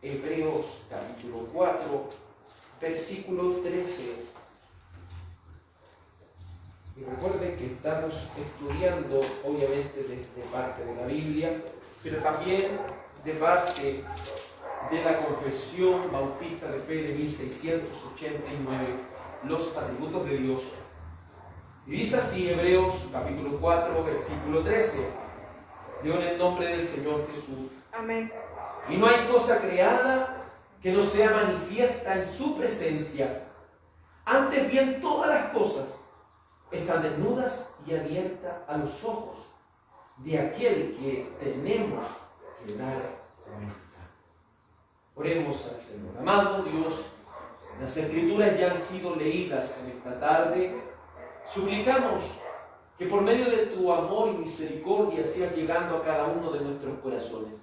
Hebreos capítulo 4, versículo 13. Y recuerden que estamos estudiando, obviamente, desde parte de la Biblia, pero también de parte de la Confesión Bautista de Fe de 1689, los atributos de Dios. Y dice así Hebreos capítulo 4, versículo 13. Leo en el nombre del Señor Jesús. Amén. Y no hay cosa creada que no sea manifiesta en su presencia. Antes bien, todas las cosas están desnudas y abiertas a los ojos de aquel que tenemos que dar cuenta. Oremos al Señor. Amado Dios, las Escrituras ya han sido leídas en esta tarde. Suplicamos que por medio de tu amor y misericordia seas llegando a cada uno de nuestros corazones.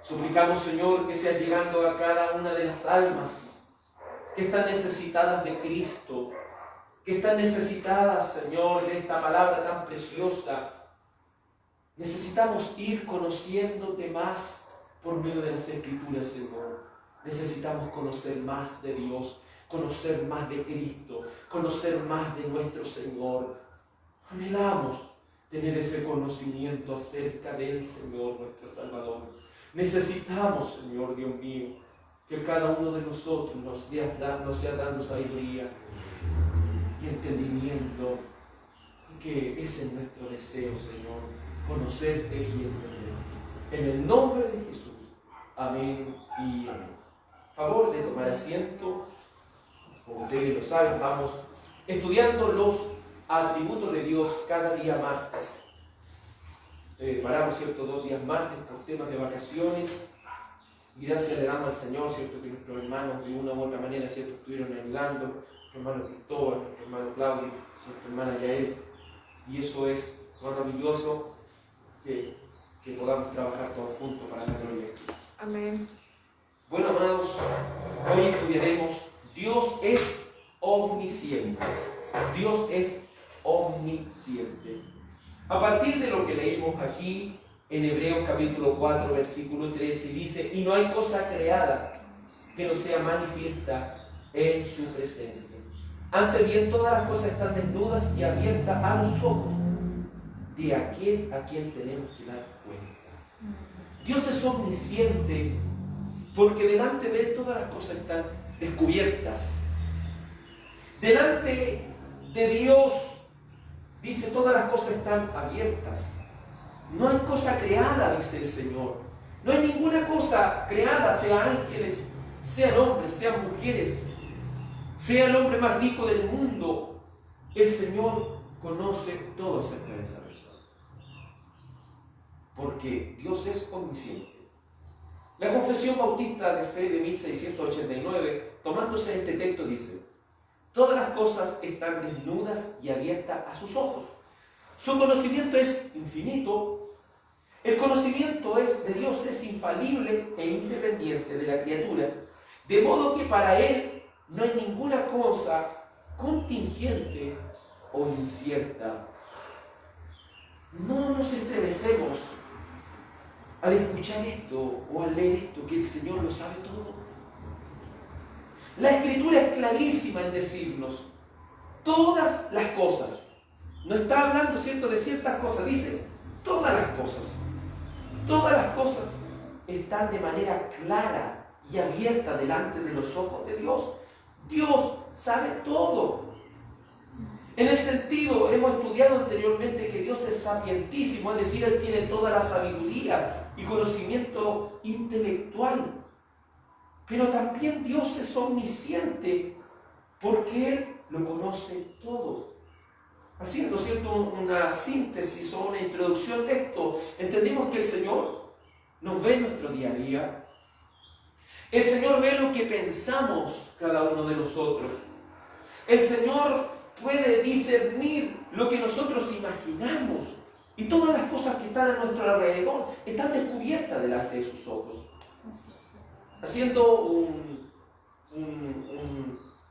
Suplicamos, Señor, que seas llegando a cada una de las almas que están necesitadas de Cristo, que están necesitadas, Señor, de esta palabra tan preciosa. Necesitamos ir conociéndote más por medio de las Escrituras, Señor. Necesitamos conocer más de Dios, conocer más de Cristo, conocer más de nuestro Señor. Anhelamos tener ese conocimiento acerca del Señor, nuestro Salvador. Necesitamos, Señor Dios mío, que cada uno de nosotros nos sea dando sabiduría y entendimiento, que ese es nuestro deseo, Señor, conocerte y entenderte. En el nombre de Jesús. Amén y amén. Favor de tomar asiento. Como ustedes lo saben, vamos estudiando los atributos de Dios cada día martes. Paramos, ¿cierto?, 2 días martes por temas de vacaciones. Y gracias le damos al Señor, ¿cierto?, que nuestros hermanos de una u otra manera, ¿cierto?, estuvieron ayudando. Nuestro hermano Cristóbal, nuestro hermano Claudio, nuestra hermana Yael. Y eso es maravilloso, que podamos trabajar todos juntos para la gloria de Cristo. Amén. Bueno, amados, hoy estudiaremos Dios es omnisciente. Dios es omnisciente. A partir de lo que leímos aquí en Hebreos capítulo 4, versículo 13, dice: y no hay cosa creada que no sea manifiesta en su presencia. Antes bien, todas las cosas están desnudas y abiertas a los ojos de aquel a quien tenemos que dar cuenta. Dios es omnisciente porque delante de Él todas las cosas están descubiertas. Delante de Dios, dice, todas las cosas están abiertas. No hay cosa creada, dice el Señor. No hay ninguna cosa creada, sea ángeles, sean hombres, sean mujeres, sea el hombre más rico del mundo. El Señor conoce todo acerca de esa persona. Porque Dios es omnisciente. La Confesión Bautista de Fe de 1689, tomándose este texto, dice: todas las cosas están desnudas y abiertas a sus ojos. Su conocimiento es infinito. El conocimiento de Dios es infalible e independiente de la criatura, de modo que para Él no hay ninguna cosa contingente o incierta. No nos estremecemos al escuchar esto o al leer esto, que el Señor lo sabe todo. La Escritura es clarísima en decirnos todas las cosas. No está hablando, ¿cierto?, de ciertas cosas, dice todas las cosas. Todas las cosas están de manera clara y abierta delante de los ojos de Dios. Dios sabe todo. En el sentido, hemos estudiado anteriormente que Dios es sapientísimo, es decir, Él tiene toda la sabiduría y conocimiento intelectual. Pero también Dios es omnisciente, porque Él lo conoce todo. Haciendo, ¿cierto?, una síntesis o una introducción de esto, entendimos que el Señor nos ve en nuestro día a día. El Señor ve lo que pensamos cada uno de nosotros. El Señor puede discernir lo que nosotros imaginamos. Y todas las cosas que están a nuestro alrededor están descubiertas delante de sus ojos. Haciendo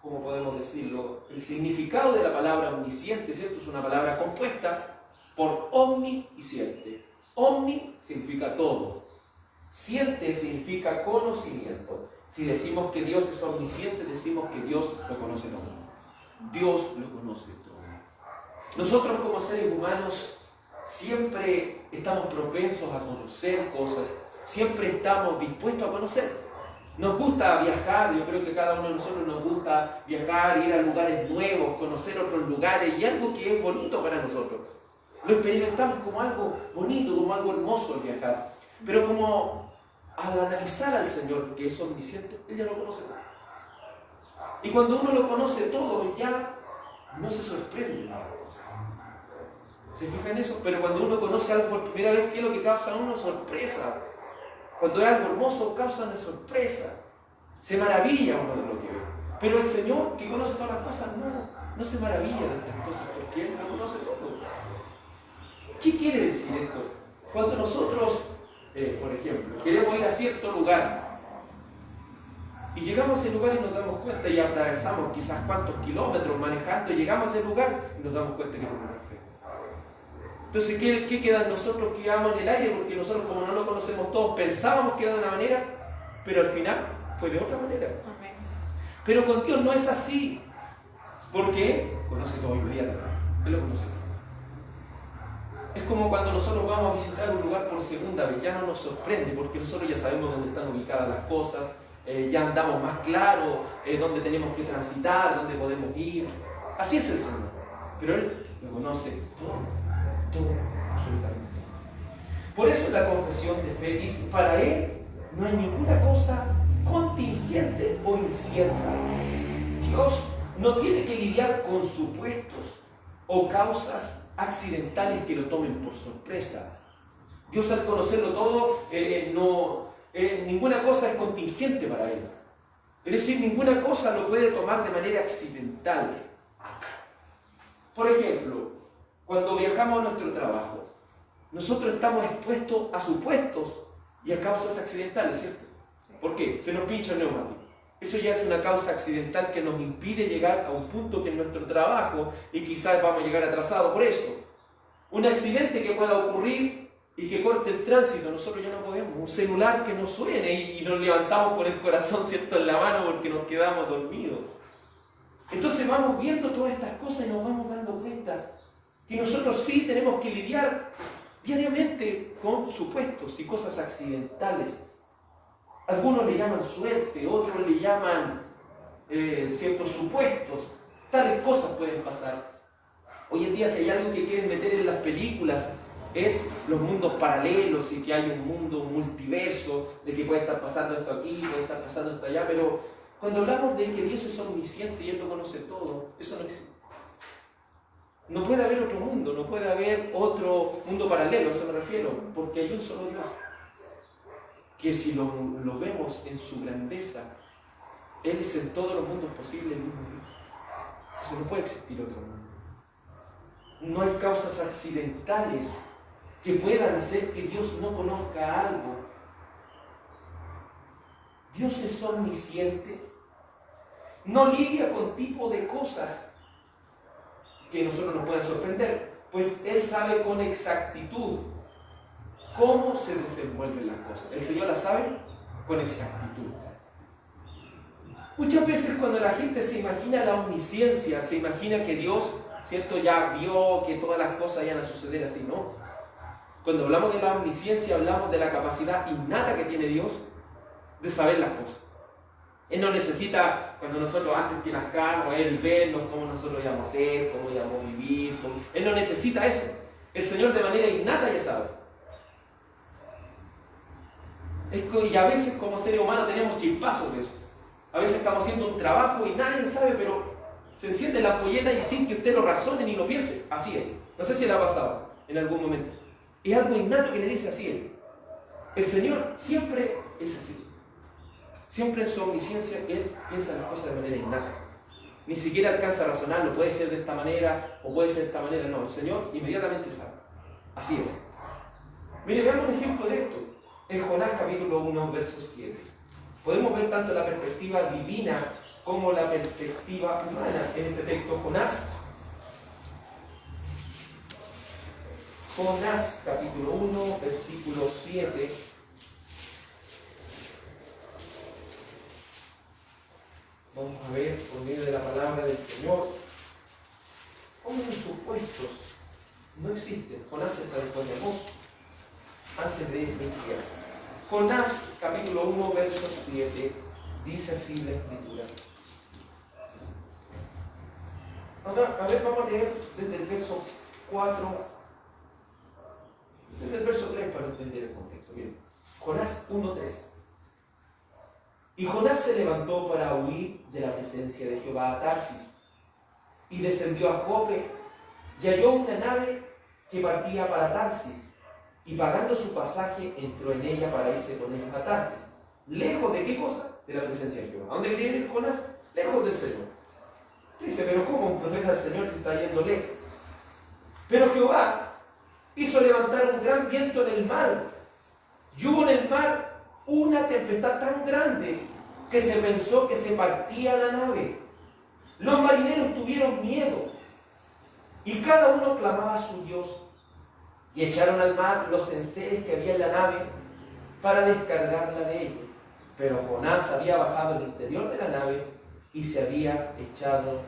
¿cómo podemos decirlo? El significado de la palabra omnisciente, ¿cierto? Es una palabra compuesta por omni y ciente. Omni significa todo. Omnisciente significa conocimiento. Si decimos que Dios es omnisciente, decimos que Dios lo conoce todo. Dios lo conoce todo. Nosotros como seres humanos siempre estamos propensos a conocer cosas, siempre estamos dispuestos a conocer. Nos gusta viajar, yo creo que cada uno de nosotros nos gusta viajar, ir a lugares nuevos, conocer otros lugares y algo que es bonito para nosotros. Lo experimentamos como algo bonito, como algo hermoso el viajar. Pero como al analizar al Señor, que es omnisciente, Él ya lo conoce todo. Y cuando uno lo conoce todo, ya no se sorprende. ¿Se fijan en eso? Pero cuando uno conoce algo por primera vez, ¿qué es lo que causa a uno? Sorpresa. Cuando es algo hermoso, causa una sorpresa. Se maravilla uno de lo que ve. Pero el Señor, que conoce todas las cosas, no se maravilla de estas cosas, porque Él lo conoce todo. ¿Qué quiere decir esto? Cuando nosotros, por ejemplo, queremos ir a cierto lugar, y llegamos a ese lugar y nos damos cuenta, y atravesamos quizás cuántos kilómetros manejando, y llegamos a ese lugar y nos damos cuenta que es un lugar feo. Entonces, ¿qué queda en nosotros? Quedamos en el aire, porque nosotros, como no lo conocemos todos, pensábamos que era de una manera, pero al final fue de otra manera. Amén. Pero con Dios no es así, porque conoce todo inmediatamente. Él lo conoce todo. Es como cuando nosotros vamos a visitar un lugar por segunda vez, ya no nos sorprende, porque nosotros ya sabemos dónde están ubicadas las cosas, ya andamos más claros, dónde tenemos que transitar, dónde podemos ir. Así es el Señor. Pero Él lo conoce todo. Todo, absolutamente todo. Por eso la confesión de fe dice, para Él no hay ninguna cosa contingente o incierta. Dios no tiene que lidiar con supuestos o causas accidentales que lo tomen por sorpresa. Dios, al conocerlo todo, ninguna cosa es contingente para Él. Es decir, ninguna cosa lo puede tomar de manera accidental. Por ejemplo, cuando viajamos a nuestro trabajo, nosotros estamos expuestos a supuestos y a causas accidentales, ¿cierto? Sí. ¿Por qué? Se nos pincha el neumático. Eso ya es una causa accidental que nos impide llegar a un punto que es nuestro trabajo y quizás vamos a llegar atrasados por eso. Un accidente que pueda ocurrir y que corte el tránsito, nosotros ya no podemos. Un celular que nos suene y nos levantamos con el corazón, ¿cierto?, en la mano porque nos quedamos dormidos. Entonces vamos viendo todas estas cosas y nos vamos dando cuenta que nosotros sí tenemos que lidiar diariamente con supuestos y cosas accidentales. Algunos le llaman suerte, otros le llaman ciertos supuestos. Tales cosas pueden pasar. Hoy en día, si hay algo que quieren meter en las películas, es los mundos paralelos y que hay un mundo multiverso, de que puede estar pasando esto aquí, puede estar pasando esto allá, pero cuando hablamos de que Dios es omnisciente y Él lo conoce todo, eso no existe. No puede haber otro mundo, no puede haber otro mundo paralelo, a eso me refiero, porque hay un solo Dios. Que si lo vemos en su grandeza, Él es en todos los mundos posibles el mismo Dios. Entonces no puede existir otro mundo. No hay causas accidentales que puedan hacer que Dios no conozca algo. Dios es omnisciente. No lidia con tipo de cosas que nosotros nos puedan sorprender, pues Él sabe con exactitud cómo se desenvuelven las cosas. El Señor las sabe con exactitud. Muchas veces cuando la gente se imagina la omnisciencia, se imagina que Dios, ¿cierto?, ya vio que todas las cosas iban a suceder así, ¿no? Cuando hablamos de la omnisciencia, hablamos de la capacidad innata que tiene Dios de saber las cosas. Él no necesita, cuando nosotros antes que nazcamos, Él vernos cómo nosotros íbamos a ser, cómo íbamos a vivir. Él no necesita eso. El Señor de manera innata ya sabe. Y a veces como seres humanos tenemos chispazos de eso. A veces estamos haciendo un trabajo y nadie sabe, pero se enciende la ampolleta y sin que usted lo razone ni lo piense. Así es. No sé si le ha pasado en algún momento. Es algo innato que le dice así es. El Señor siempre es así. Siempre en su omnisciencia Él piensa las cosas de manera innata. Ni siquiera alcanza a razonarlo. Puede ser de esta manera o puede ser de esta manera. No, el Señor inmediatamente sabe. Así es. Mire, veamos un ejemplo de esto. En Jonás capítulo 1, verso 7. Podemos ver tanto la perspectiva divina como la perspectiva humana en este texto. Jonás capítulo 1, versículo 7. vamos a ver por medio de la palabra del Señor cómo los supuestos no existen. Jonás está después de Amós, antes de Miqueas. Jonás, capítulo 1, verso 7, dice así la Escritura. A ver, vamos a leer desde el verso 4, desde el verso 3 para entender el contexto. Bien. Jonás 1:3. Y Jonás se levantó para huir de la presencia de Jehová a Tarsis, y descendió a Jope, y halló una nave que partía para Tarsis, y pagando su pasaje entró en ella para irse con ellos a Tarsis. ¿Lejos de qué cosa? De la presencia de Jehová. ¿A dónde quería ir Jonás? Lejos del Señor. Dice, pero ¿cómo un profeta del Señor que está yendo lejos? Pero Jehová hizo levantar un gran viento en el mar, y hubo en el mar una tempestad tan grande que se pensó que se partía la nave. Los marineros tuvieron miedo y cada uno clamaba a su Dios, y echaron al mar los enseres que había en la nave para descargarla de ellos. Pero Jonás había bajado al interior de la nave y se había echado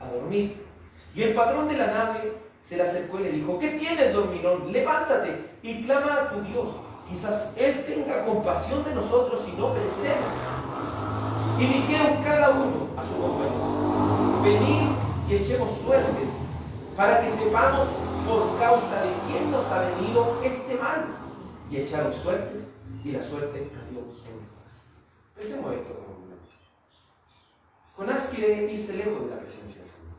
a dormir. Y el patrón de la nave se le acercó y le dijo: ¿qué tienes, dormilón? Levántate y clama a tu Dios. Quizás Él tenga compasión de nosotros y no perecemos. Y dijeron cada uno a su compañero: venid y echemos suertes, para que sepamos por causa de quién nos ha venido este mal. Y echaron suertes, y la suerte cayó sobre ellos. Pensemos esto por un momento. Jonás quiere irse lejos de la presencia del Señor.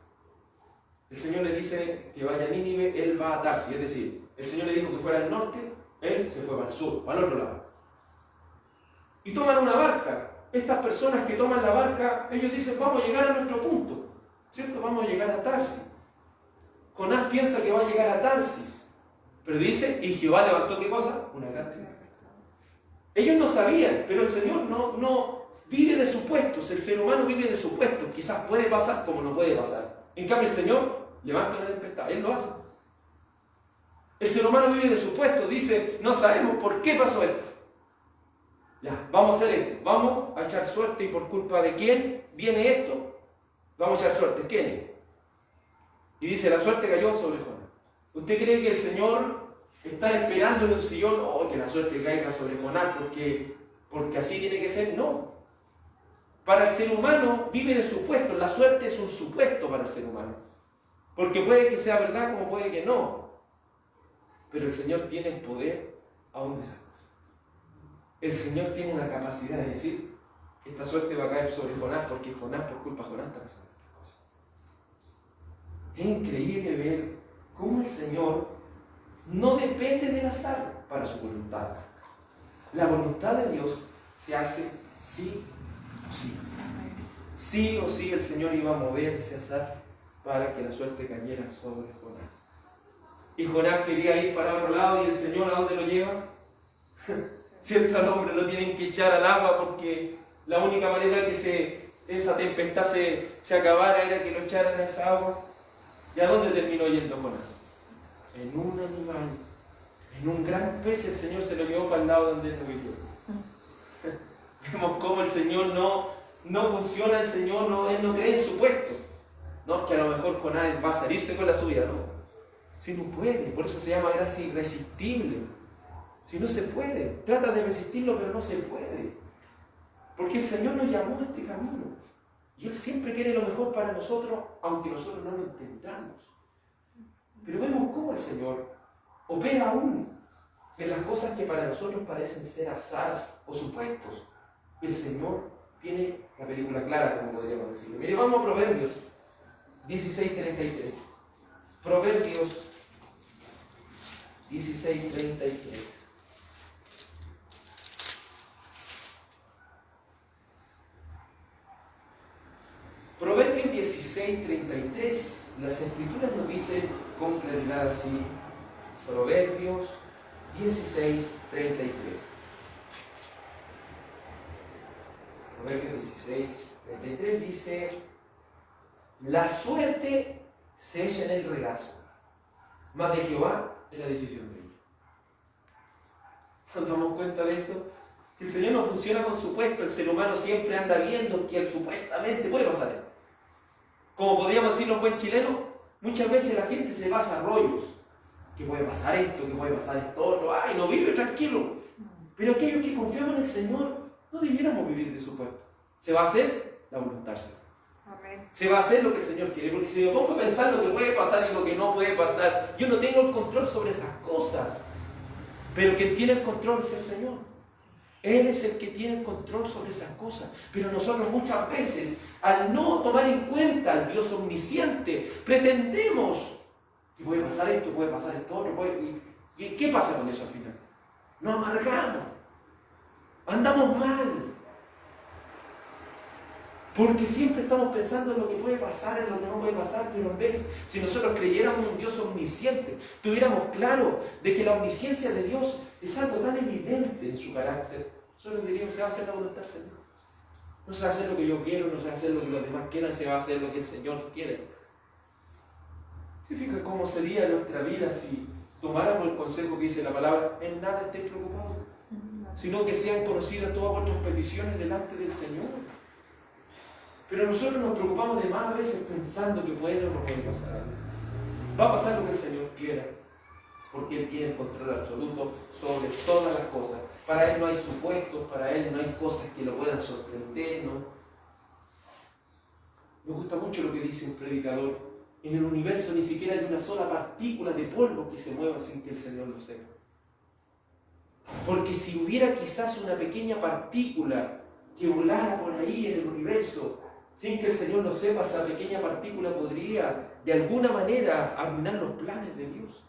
El Señor le dice que vaya a Nínive, él va a Tarsis, es decir, el Señor le dijo que fuera al norte, él se fue para el sur, para el otro lado. Y toman una barca. Estas personas que toman la barca, ellos dicen: vamos a llegar a nuestro punto, ¿cierto? Vamos a llegar a Tarsis. Jonás piensa que va a llegar a Tarsis, pero dice: y Jehová levantó ¿qué cosa? Una gran tempestad. Ellos no sabían, pero el Señor no vive de supuestos. El ser humano vive de supuestos. Quizás puede pasar como no puede pasar. En cambio el Señor levanta una tempestad, Él lo hace. El ser humano vive de supuestos, dice: no sabemos por qué pasó esto. Ya, vamos a hacer esto, vamos a echar suerte, y por culpa de quién viene esto, vamos a echar suerte. ¿Quién es? Y dice: la suerte cayó sobre Jonás. ¿Usted cree que el Señor está esperando en un sillón, que la suerte caiga sobre Jonás porque así tiene que ser? No. Para el ser humano vive de supuestos. La suerte es un supuesto para el ser humano, porque puede que sea verdad como puede que no. Pero el Señor tiene el poder aún de esas cosas. El Señor tiene la capacidad de decir: esta suerte va a caer sobre Jonás porque Jonás, por culpa de Jonás, está pasando estas cosas. Es increíble ver cómo el Señor no depende del azar para su voluntad. La voluntad de Dios se hace sí o sí. Sí o sí el Señor iba a mover ese azar para que la suerte cayera sobre Jonás. Y Jonás quería ir para otro lado, y el Señor, ¿a dónde lo lleva? Cierto, al hombre lo tienen que echar al agua, porque la única manera que esa tempestad se acabara era que lo echaran a esa agua. ¿Y a dónde terminó yendo Jonás? En un animal, en un gran pez. El Señor se lo llevó para el lado donde él no vivió. Vemos cómo el Señor no funciona. El Señor él no cree en supuestos. No es que a lo mejor Jonás va a salirse con la suya, no. Si no puede, por eso se llama gracia irresistible. Si no se puede, trata de resistirlo, pero no se puede. Porque el Señor nos llamó a este camino. Y Él siempre quiere lo mejor para nosotros, aunque nosotros no lo entendamos. Pero vemos cómo el Señor opera aún en las cosas que para nosotros parecen ser azar o supuestos. El Señor tiene la película clara, como podríamos decir. Mire, vamos a Proverbios 16:33. Proverbios 16:33. Proverbios 16:33. Las Escrituras nos dicen con claridad así. Proverbios 16:33. Proverbios 16:33 dice: la suerte se echa en el regazo, mas de Jehová es la decisión de ella. ¿Nos damos cuenta de esto? Que el Señor no funciona con supuesto. El ser humano siempre anda viendo que supuestamente puede pasar esto. Como podríamos decirlo en buen chileno, muchas veces la gente se basa a rollos. Que puede pasar esto, que puede pasar esto otro. ¡Ay, no vive tranquilo! Pero aquellos que confiamos en el Señor, no debiéramos vivir de supuesto. Se va a hacer la voluntad del Señor. Amén. Se va a hacer lo que el Señor quiere. Porque si me pongo a pensar lo que puede pasar y lo que no puede pasar, yo no tengo el control sobre esas cosas. Pero quien tiene el control es el Señor. Él es el que tiene el control sobre esas cosas. Pero nosotros muchas veces, al no tomar en cuenta al Dios omnisciente, pretendemos que puede pasar esto, puede pasar esto otro. ¿Y qué pasa con eso al final? Nos amargamos. Andamos mal. Porque siempre estamos pensando en lo que puede pasar, en lo que no puede pasar, pero en vez, si nosotros creyéramos en un Dios omnisciente, tuviéramos claro de que la omnisciencia de Dios es algo tan evidente en su carácter, nosotros diríamos, se va a hacer la voluntad del Señor. No se va a hacer lo que yo quiero, no se va a hacer lo que los demás quieran, se va a hacer lo que el Señor quiere. ¿Se fija cómo sería nuestra vida si tomáramos el consejo que dice la palabra, en nada estéis preocupados, sino que sean conocidas todas vuestras peticiones delante del Señor? Pero nosotros nos preocupamos de más a veces pensando que puede o no puede pasar algo. Va a pasar lo que el Señor quiera, porque Él tiene el control absoluto sobre todas las cosas. Para Él no hay supuestos, para Él no hay cosas que lo puedan sorprender, ¿no? Me gusta mucho lo que dice un predicador. En el universo ni siquiera hay una sola partícula de polvo que se mueva sin que el Señor lo sepa. Porque si hubiera quizás una pequeña partícula que volara por ahí en el universo, sin que el Señor lo sepa, esa pequeña partícula podría de alguna manera arruinar los planes de Dios.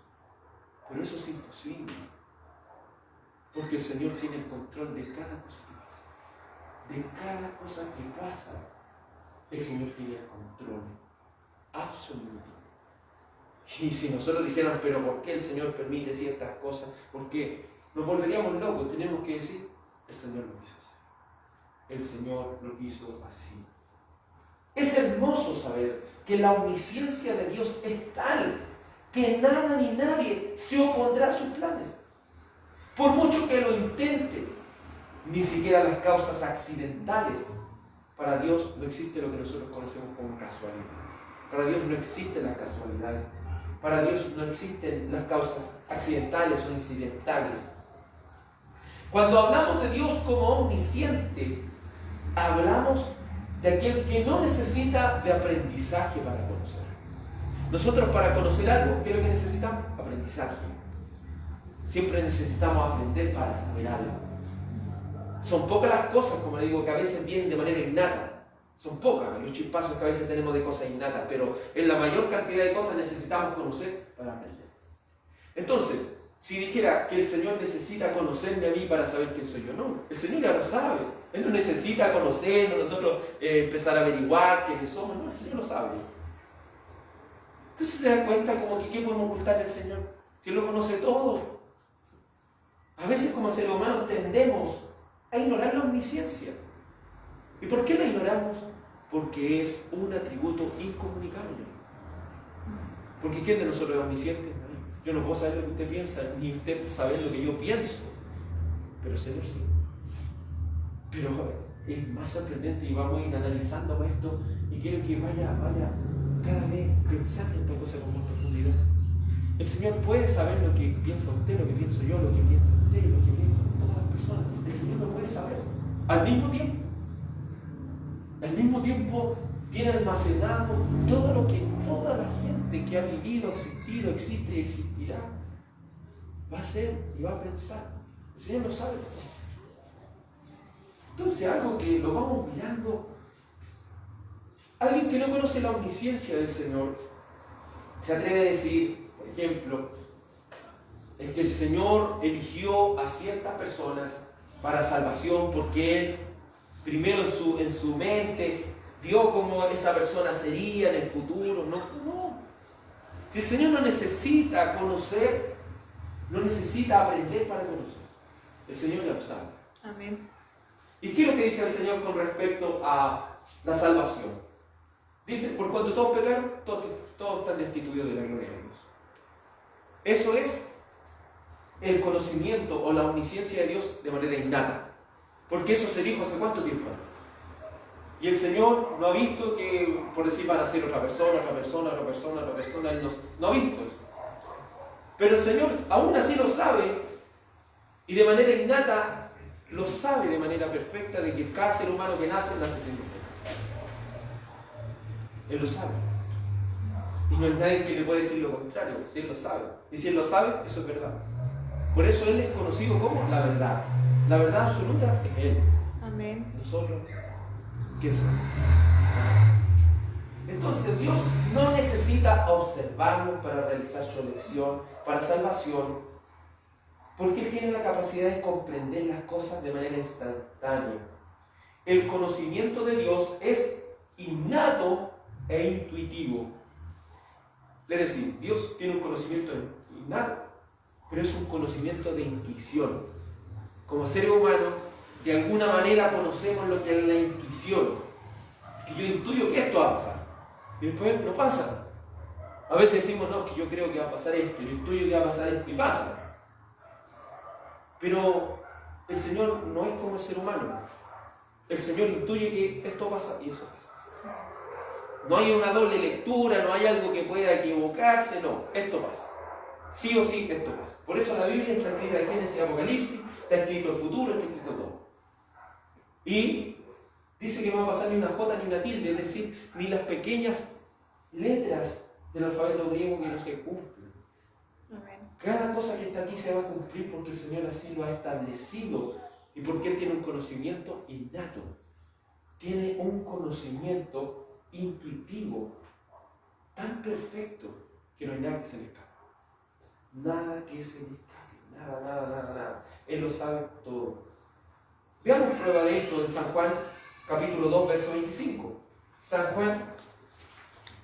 Pero eso es imposible. Porque el Señor tiene el control de cada cosa que pasa. De cada cosa que pasa, el Señor tiene el control absoluto. Y si nosotros dijéramos, pero ¿por qué el Señor permite ciertas cosas? ¿Por qué? Nos volveríamos locos. Tenemos que decir, el Señor lo quiso así. El Señor lo quiso así. Es hermoso saber que la omnisciencia de Dios es tal que nada ni nadie se opondrá a sus planes. Por mucho que lo intente, ni siquiera las causas accidentales. Para Dios no existe lo que nosotros conocemos como casualidad. Para Dios no existen las casualidades. Para Dios no existen las causas accidentales o incidentales. Cuando hablamos de Dios como omnisciente, hablamos de aquel que no necesita de aprendizaje para conocer. Nosotros para conocer algo, ¿qué es lo que necesitamos? Aprendizaje. Siempre necesitamos aprender para saber algo. Son pocas las cosas, como le digo, que a veces vienen de manera innata. Son pocas los chispazos que a veces tenemos de cosas innatas, pero en la mayor cantidad de cosas necesitamos conocer para aprender. Entonces, si dijera que el Señor necesita conocerme a mí para saber quién soy yo, no. El Señor ya lo sabe. Él no necesita conocernos, nosotros empezar a averiguar quiénes somos. No, el Señor lo sabe. Entonces se da cuenta como que ¿qué podemos ocultar del Señor? Si Él lo conoce todo. A veces como seres humanos tendemos a ignorar la omnisciencia. ¿Y por qué la ignoramos? Porque es un atributo incomunicable. Porque ¿quién de nosotros es omnisciente? Yo no puedo saber lo que usted piensa, ni usted saber lo que yo pienso. Pero el Señor sí. Pero es más sorprendente y vamos a ir analizando esto y quiero que vaya cada vez pensando en esta cosa con más profundidad. El Señor puede saber lo que piensa usted, lo que pienso yo, lo que piensa usted, lo que piensan todas las personas. El Señor lo puede saber. Al mismo tiempo tiene almacenado todo lo que toda la gente que ha vivido, existido, existe y existirá va a hacer y va a pensar. El Señor lo sabe todo. Entonces, algo que lo vamos mirando, alguien que no conoce la omnisciencia del Señor se atreve a decir, por ejemplo, es que el Señor eligió a ciertas personas para salvación porque Él primero en su mente vio cómo esa persona sería en el futuro. No. Si el Señor no necesita conocer, no necesita aprender para conocer. El Señor ya lo sabe. Amén. ¿Y qué es lo que dice el Señor con respecto a la salvación? Dice, por cuanto todos pecaron, todos están destituidos de la gloria de Dios. Eso es el conocimiento o la omnisciencia de Dios de manera innata. Porque eso se dijo hace cuánto tiempo. Y el Señor no ha visto que, por decir, van a ser otra persona, Él no ha visto eso. Pero el Señor aún así lo sabe, y de manera innata lo sabe de manera perfecta, de que cada ser humano que nace sin pecado. Él lo sabe. Y no hay nadie que le pueda decir lo contrario, Él lo sabe. Y si Él lo sabe, eso es verdad. Por eso Él es conocido como la verdad. La verdad absoluta es Él. Amén. Nosotros, ¿qué somos? Entonces Dios no necesita observarnos para realizar su elección, para salvación, porque Él tiene la capacidad de comprender las cosas de manera instantánea. El conocimiento de Dios es innato e intuitivo. Es decir, Dios tiene un conocimiento innato, pero es un conocimiento de intuición. Como seres humanos, de alguna manera conocemos lo que es la intuición. Que yo intuyo que esto va a pasar. Y después no pasa. A veces decimos, no, que yo creo que va a pasar esto, yo intuyo que va a pasar esto y pasa. Pero el Señor no es como el ser humano. El Señor intuye que esto pasa y eso pasa. No hay una doble lectura, no hay algo que pueda equivocarse, no, esto pasa. Sí o sí, esto pasa. Por eso la Biblia está escrita de Génesis y Apocalipsis, está escrito el futuro, está escrito todo. Y dice que no va a pasar ni una jota ni una tilde, es decir, ni las pequeñas letras del alfabeto griego que no se cumplen. Amén. Cada cosa que está aquí se va a cumplir porque el Señor así lo ha establecido y porque Él tiene un conocimiento innato. Tiene un conocimiento intuitivo tan perfecto que no hay nada que se le escape. Nada que se le escape. Nada. Él lo sabe todo. Veamos prueba de esto en San Juan, capítulo 2, verso 25. San Juan,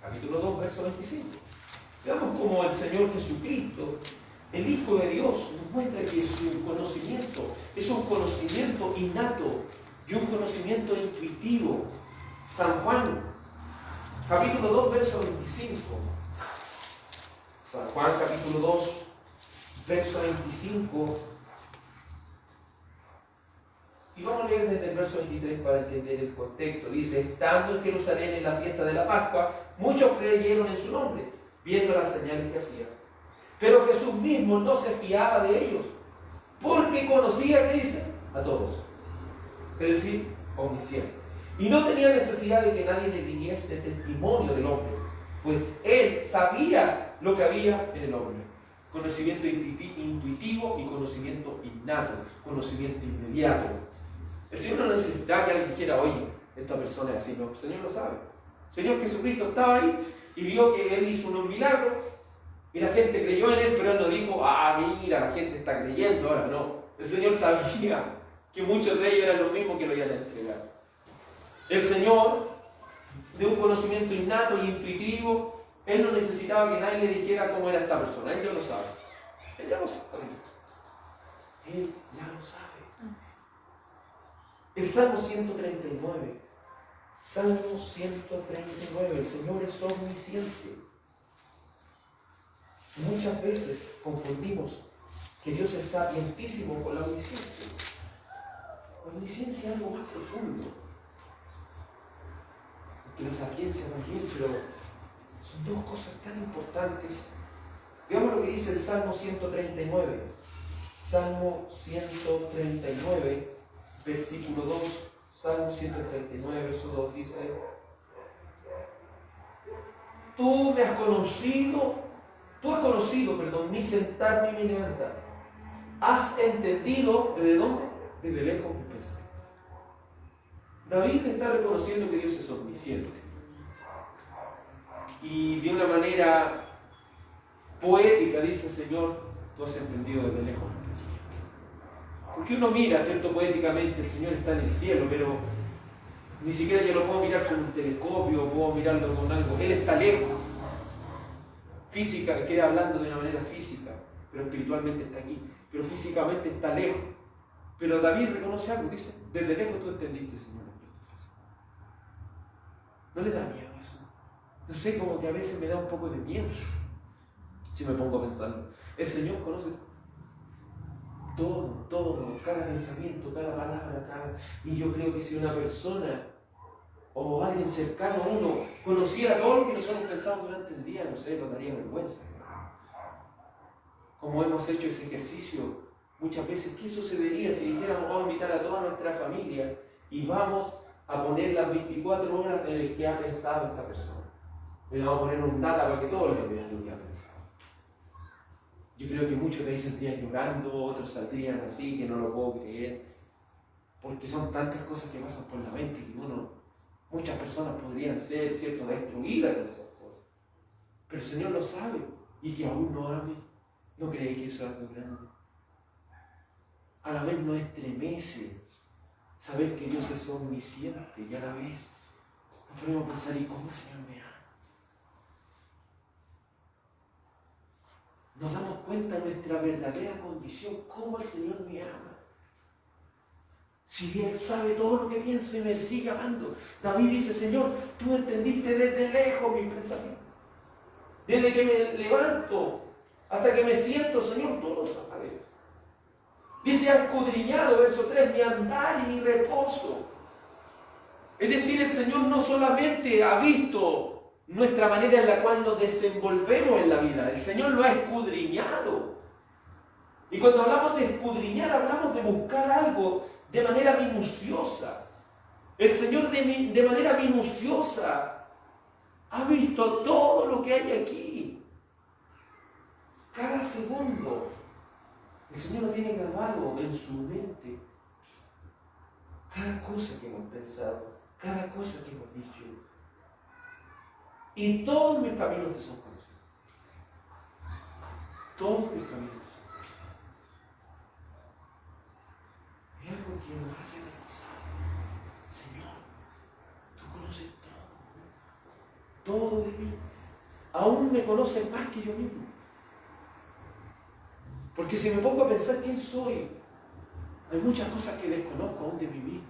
capítulo 2, verso 25. Veamos cómo el Señor Jesucristo, el Hijo de Dios, nos muestra que su conocimiento es un conocimiento innato y un conocimiento intuitivo. San Juan, capítulo 2, verso 25. San Juan, capítulo 2, verso 25. Y vamos a leer desde el verso 23 para entender el contexto. Dice, estando en Jerusalén en la fiesta de la Pascua, muchos creyeron en su nombre, viendo las señales que hacía. Pero Jesús mismo no se fiaba de ellos, porque conocía, ¿qué dice? A todos. Es decir, omnisciente. Y no tenía necesidad de que nadie le diese testimonio del hombre, pues Él sabía lo que había en el hombre. Conocimiento intuitivo y conocimiento innato, conocimiento inmediato. El Señor no necesitaba que alguien dijera, oye, esta persona es así, no, el Señor lo sabe. El Señor Jesucristo estaba ahí y vio que Él hizo unos milagros y la gente creyó en Él, pero Él no dijo, mira, la gente está creyendo, ahora no. El Señor sabía que muchos de ellos eran los mismos que lo iban a entregar. El Señor, de un conocimiento innato y intuitivo, Él no necesitaba que nadie le dijera cómo era esta persona, Él ya lo sabe. Él ya lo sabe. Él ya lo sabe. El Salmo 139. Salmo 139. El Señor es omnisciente. Muchas veces confundimos que Dios es sapientísimo con la omnisciencia. La omnisciencia es algo más profundo. Porque la sapiencia también, pero son dos cosas tan importantes. Veamos lo que dice el Salmo 139. Salmo 139, versículo 2. Salmo 139, verso 2 dice: Tú has conocido, mi sentar ni mi levantar. Has entendido, ¿desde dónde? Desde lejos mi pensamiento. David está reconociendo que Dios es omnisciente. Y de una manera poética dice: Señor, tú has entendido desde lejos mi pensamiento. Porque uno mira, ¿cierto? Poéticamente, el Señor está en el cielo, pero ni siquiera yo lo puedo mirar con un telescopio, o puedo mirarlo con algo. Él está lejos. Física, queda hablando de una manera física, pero espiritualmente está aquí. Pero físicamente está lejos. Pero David reconoce algo, dice: desde lejos tú entendiste, Señor. ¿No le da miedo eso? No sé, como que a veces me da un poco de miedo, si me pongo a pensarlo. El Señor conoce Todo, cada pensamiento, cada palabra, Y yo creo que si una persona o alguien cercano a uno conociera todo lo que nosotros pensamos durante el día, no sé, nos daría vergüenza. Como hemos hecho ese ejercicio muchas veces, ¿qué sucedería si dijéramos vamos a invitar a toda nuestra familia y vamos a poner las 24 horas en las que ha pensado esta persona? Le vamos a poner un data para que todos le vean lo que ha pensado. Yo creo que muchos de ahí saldrían llorando, otros saldrían así, que no lo puedo creer, porque son tantas cosas que pasan por la mente que muchas personas podrían ser, ¿cierto?, destruidas con esas cosas. Pero el Señor lo sabe, y que aún no ame, ¿no cree que eso es algo grande? A la vez nos estremece saber que Dios es omnisciente, y a la vez nos ponemos a pensar, ¿y cómo el Señor me ama? Nos damos cuenta de nuestra verdadera condición, cómo el Señor me ama. Si Él sabe todo lo que pienso y me sigue amando. David dice, Señor, tú entendiste desde lejos mis pensamientos. Desde que me levanto hasta que me siento, Señor, tú lo sabes. Dice, ha escudriñado, verso 3, mi andar y mi reposo. Es decir, el Señor no solamente ha visto nuestra manera en la cual nos desenvolvemos en la vida, el Señor lo ha escudriñado. Y cuando hablamos de escudriñar, hablamos de buscar algo de manera minuciosa. El Señor de manera minuciosa ha visto todo lo que hay aquí. Cada segundo. El Señor lo tiene grabado en su mente. Cada cosa que hemos pensado, cada cosa que hemos dicho. Y todos mis caminos te son conocidos. Todos mis caminos te son conocidos. Es algo que nos hace pensar, Señor, tú conoces todo de mí. Aún me conoces más que yo mismo. Porque si me pongo a pensar quién soy, hay muchas cosas que desconozco aún de mí mismo.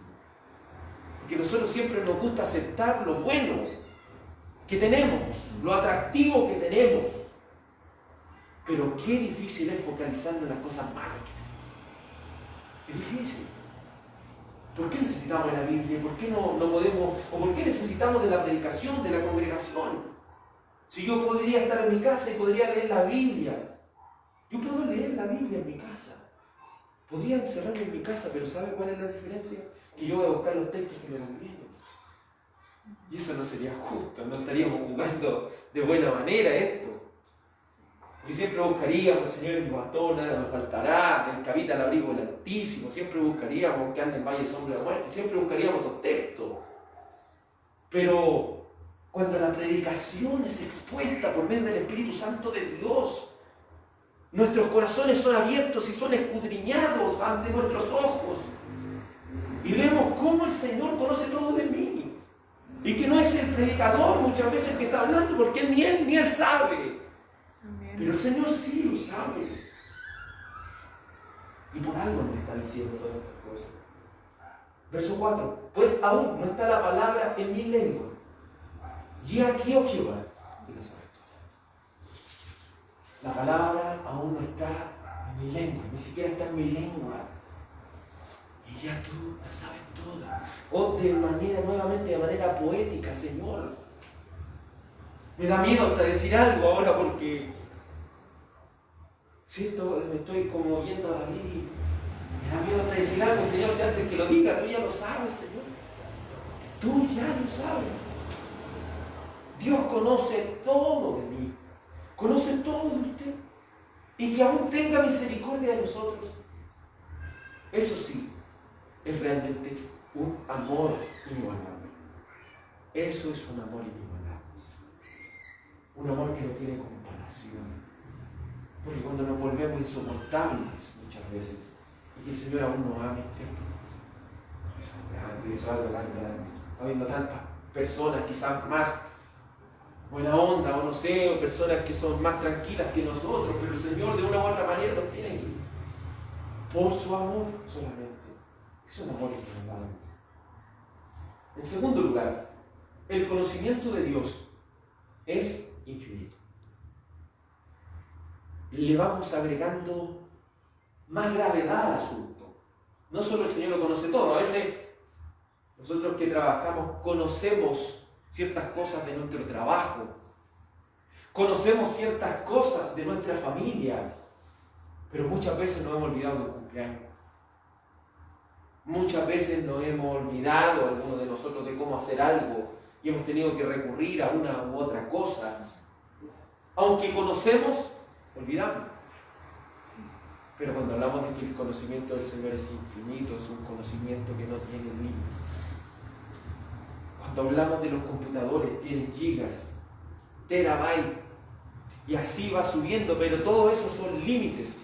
Porque a nosotros siempre nos gusta aceptar lo bueno que tenemos, lo atractivo que tenemos. Pero qué difícil es focalizarnos en las cosas malas que tenemos. Es difícil. ¿Por qué necesitamos de la Biblia? ¿Por qué no podemos? ¿O por qué necesitamos de la predicación, de la congregación? Si yo podría estar en mi casa y podría leer la Biblia. Yo puedo leer la Biblia en mi casa. Podría encerrarme en mi casa, pero ¿sabe cuál es la diferencia? Que yo voy a buscar los textos que me convienen. Y eso no sería justo, no estaríamos jugando de buena manera esto. Y siempre buscaríamos, Señor, en mi bastón, nada nos faltará, el que habita al abrigo del Altísimo, siempre buscaríamos que ande en valle sombra de la muerte, siempre buscaríamos esos textos. Pero cuando la predicación es expuesta por medio del Espíritu Santo de Dios, nuestros corazones son abiertos y son escudriñados ante nuestros ojos. Y vemos cómo el Señor conoce todo de mí. Y que no es el predicador muchas veces que está hablando, porque ni él sabe. Amén. Pero el Señor sí lo sabe. Y por algo nos está diciendo todas estas cosas. Verso 4. Pues aún no está la palabra en mi lengua. Y aquí, oh Jehová, tú lo sabes. La palabra aún no está en mi lengua, ni siquiera está en mi lengua. Y ya tú la sabes toda. O nuevamente de manera poética, Señor. Me da miedo hasta decir algo ahora porque, ¿cierto? Me estoy como viendo a David y me da miedo hasta decir algo, Señor, si antes que lo diga, tú ya lo sabes, Señor. Tú ya lo sabes. Dios conoce todo de mí. Conoce todo de usted. Y que aún tenga misericordia de nosotros. Eso sí, es realmente un amor inigualable. Eso es un amor inigualable. Un amor que no tiene comparación. Porque cuando nos volvemos insoportables muchas veces, y que el Señor aún nos ame, ¿cierto? Eso es algo grande. Está viendo tantas personas, quizás más buena onda, o no sé, o personas que son más tranquilas que nosotros, pero el Señor de una u otra manera nos tiene aquí. Por su amor solamente. Es un amor inigualable. En segundo lugar, el conocimiento de Dios es infinito. Le vamos agregando más gravedad al asunto. No solo el Señor lo conoce todo, a veces nosotros que trabajamos conocemos ciertas cosas de nuestro trabajo, conocemos ciertas cosas de nuestra familia, pero muchas veces nos hemos olvidado del cumpleaños. Muchas veces nos hemos olvidado, algunos de nosotros, de cómo hacer algo y hemos tenido que recurrir a una u otra cosa. Aunque conocemos, olvidamos. Pero cuando hablamos de que el conocimiento del Señor es infinito, es un conocimiento que no tiene límites. Cuando hablamos de los computadores, tienen gigas, terabytes, y así va subiendo, pero todo eso son límites.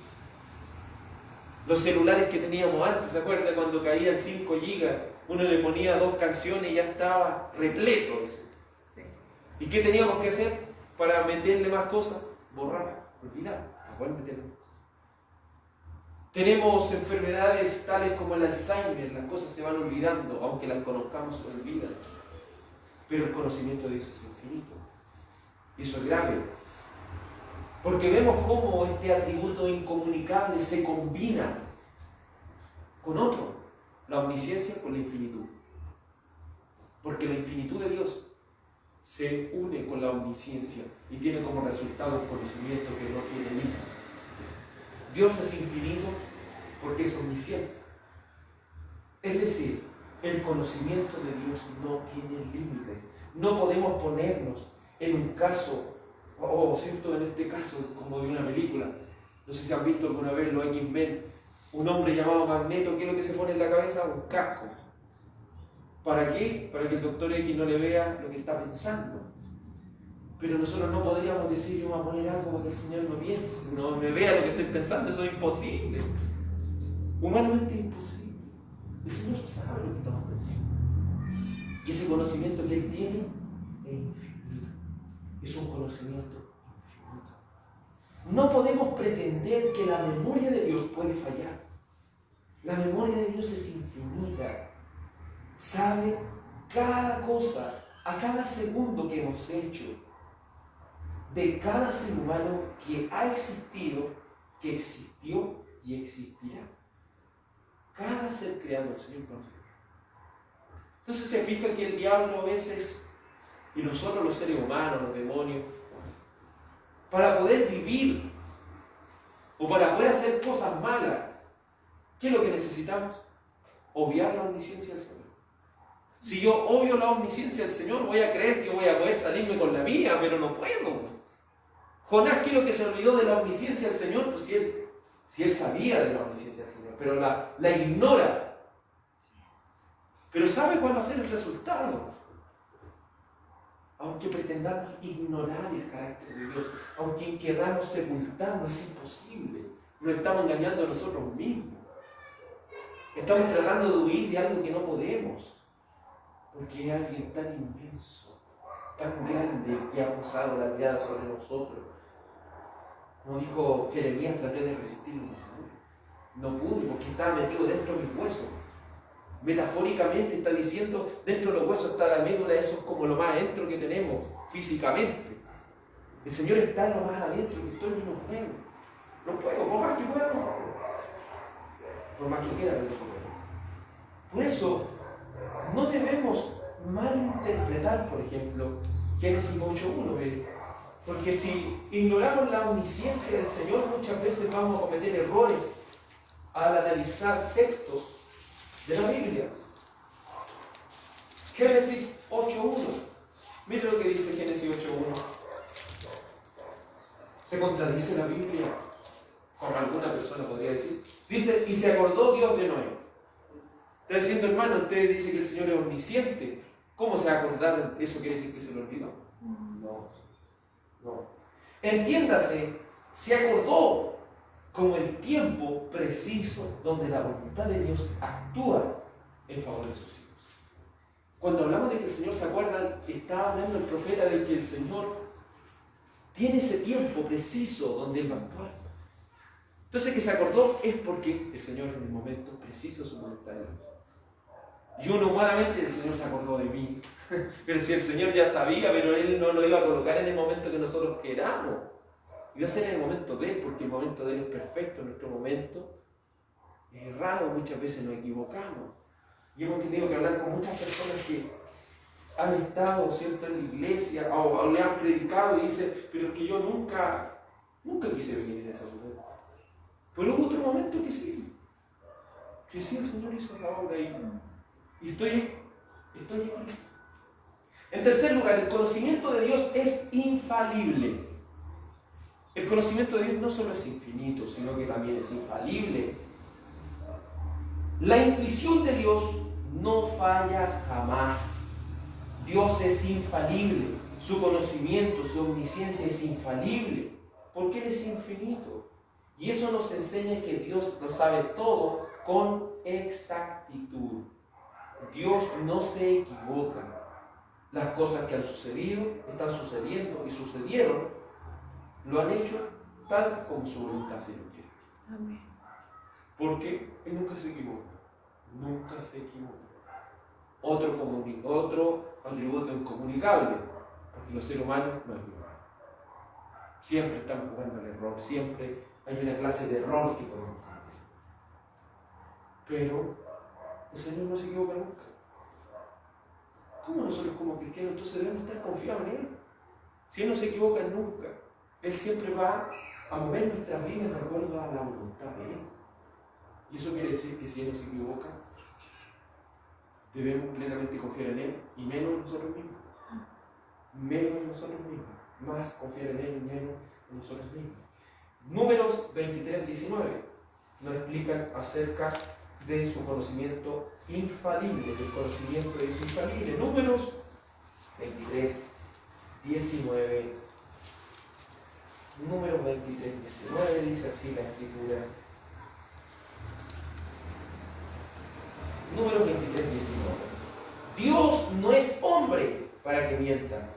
Los celulares que teníamos antes, ¿se acuerdan cuando caían 5 gigas? Uno le ponía 2 canciones y ya estaba repleto. Sí. ¿Y qué teníamos que hacer para meterle más cosas? Borrar, olvidar, no pueden meterle. Tenemos enfermedades tales como el Alzheimer, las cosas se van olvidando, aunque las conozcamos se olvidan. Pero el conocimiento de Dios es infinito. Y eso es grave. Porque vemos cómo este atributo incomunicable se combina con otro, la omnisciencia con la infinitud. Porque la infinitud de Dios se une con la omnisciencia y tiene como resultado un conocimiento que no tiene límites. Dios es infinito porque es omnisciente. Es decir, el conocimiento de Dios no tiene límites. No podemos ponernos en un caso, ¿cierto? En este caso, como de una película. No sé si han visto alguna vez los X-Men. Un hombre llamado Magneto, ¿qué es lo que se pone en la cabeza? Un casco. ¿Para qué? Para que el doctor X no le vea lo que está pensando. Pero nosotros no podríamos decir, yo me voy a poner algo para que el Señor no piense, no me vea lo que estoy pensando, eso es imposible. Humanamente es imposible. El Señor sabe lo que estamos pensando. Y ese conocimiento que Él tiene es infinito. Es un conocimiento infinito. No podemos pretender que la memoria de Dios puede fallar. La memoria de Dios es infinita. Sabe cada cosa, a cada segundo que hemos hecho, de cada ser humano que ha existido, que existió y existirá. Cada ser creado el Señor conoce. Entonces se fija que el diablo a veces, y nosotros los seres humanos, los demonios, para poder vivir o para poder hacer cosas malas, ¿qué es lo que necesitamos? Obviar la omnisciencia del Señor. Si yo obvio la omnisciencia del Señor, voy a creer que voy a poder salirme con la mía, pero no puedo. Jonás, ¿qué es lo que se olvidó de la omnisciencia del Señor? Pues si él sabía de la omnisciencia del Señor, pero la ignora. Pero ¿sabe cuál va a ser el resultado? Aunque pretendamos ignorar el carácter de Dios, aunque queramos sepultarlo, es imposible. Nos estamos engañando a nosotros mismos. Estamos tratando de huir de algo que no podemos. Porque hay alguien tan inmenso, tan grande, que ha posado la mirada sobre nosotros. Nos dijo Jeremías, traté de resistirlo, no pude porque estaba metido dentro de mis huesos. Metafóricamente está diciendo, dentro de los huesos está la médula, eso es como lo más adentro que tenemos, físicamente. El Señor está en lo más adentro que estoy y no puedo, por más que pueda, por más que quiera, no puedo. Por eso, no debemos malinterpretar, por ejemplo, Génesis 8.1, porque si ignoramos la omnisciencia del Señor, muchas veces vamos a cometer errores al analizar textos de la Biblia. Génesis 8.1. Mire lo que dice Génesis 8.1. ¿Se contradice la Biblia? Como alguna persona podría decir. Dice, y se acordó Dios de Noé. Está diciendo, hermano, usted dice que el Señor es omnisciente. ¿Cómo se va a acordar? ¿Eso quiere decir que se lo olvidó? No. Entiéndase, se acordó como el tiempo preciso donde la voluntad de Dios actúa en favor de sus hijos. Cuando hablamos de que el Señor se acuerda, está hablando el profeta de que el Señor tiene ese tiempo preciso donde Él va a actuar. Entonces, que se acordó es porque el Señor en el momento preciso su voluntad de Dios. Y uno humanamente, el Señor se acordó de mí. Pero si el Señor ya sabía, pero Él no lo iba a colocar en el momento que nosotros queramos. Iba a ser en el momento de Él, porque el momento de Él es perfecto, nuestro momento errado, muchas veces nos equivocamos. Y hemos tenido que hablar con muchas personas que han estado, ¿cierto?, en la iglesia o le han predicado y dicen, pero es que yo nunca quise venir en ese momento. Pero hubo otro momento que sí el Señor hizo la obra y estoy aquí. En tercer lugar, el conocimiento de Dios es infalible. El conocimiento de Dios no solo es infinito, sino que también es infalible. La intuición de Dios no falla jamás. Dios es infalible. Su conocimiento, su omnisciencia es infalible, porque Él es infinito. Y eso nos enseña que Dios lo sabe todo con exactitud. Dios no se equivoca. Las cosas que han sucedido, están sucediendo y sucedieron, lo han hecho tal como su voluntad se lo quiere. Amén. Porque Él nunca se equivoca. Nunca se equivoca. Otro atributo incomunicable, porque los seres humanos no equivocan. Siempre estamos jugando al error, siempre hay una clase de error que podemos cometer. Pero el Señor no se equivoca nunca. ¿Cómo nosotros como cristianos entonces debemos estar confiados en Él? Si Él no se equivoca nunca, Él siempre va a mover nuestras vidas de acuerdo a la voluntad de Él. Y eso quiere decir que si Él no se equivoca, debemos plenamente confiar en Él y menos en nosotros mismos. Menos en nosotros mismos. Más confiar en Él y menos en nosotros mismos. Números 23-19 nos explican acerca de su conocimiento infalible, del conocimiento de Dios infalible. Números 23-19. Números 23-19 dice así la Escritura. Números 23-19. Dios no es hombre para que mienta,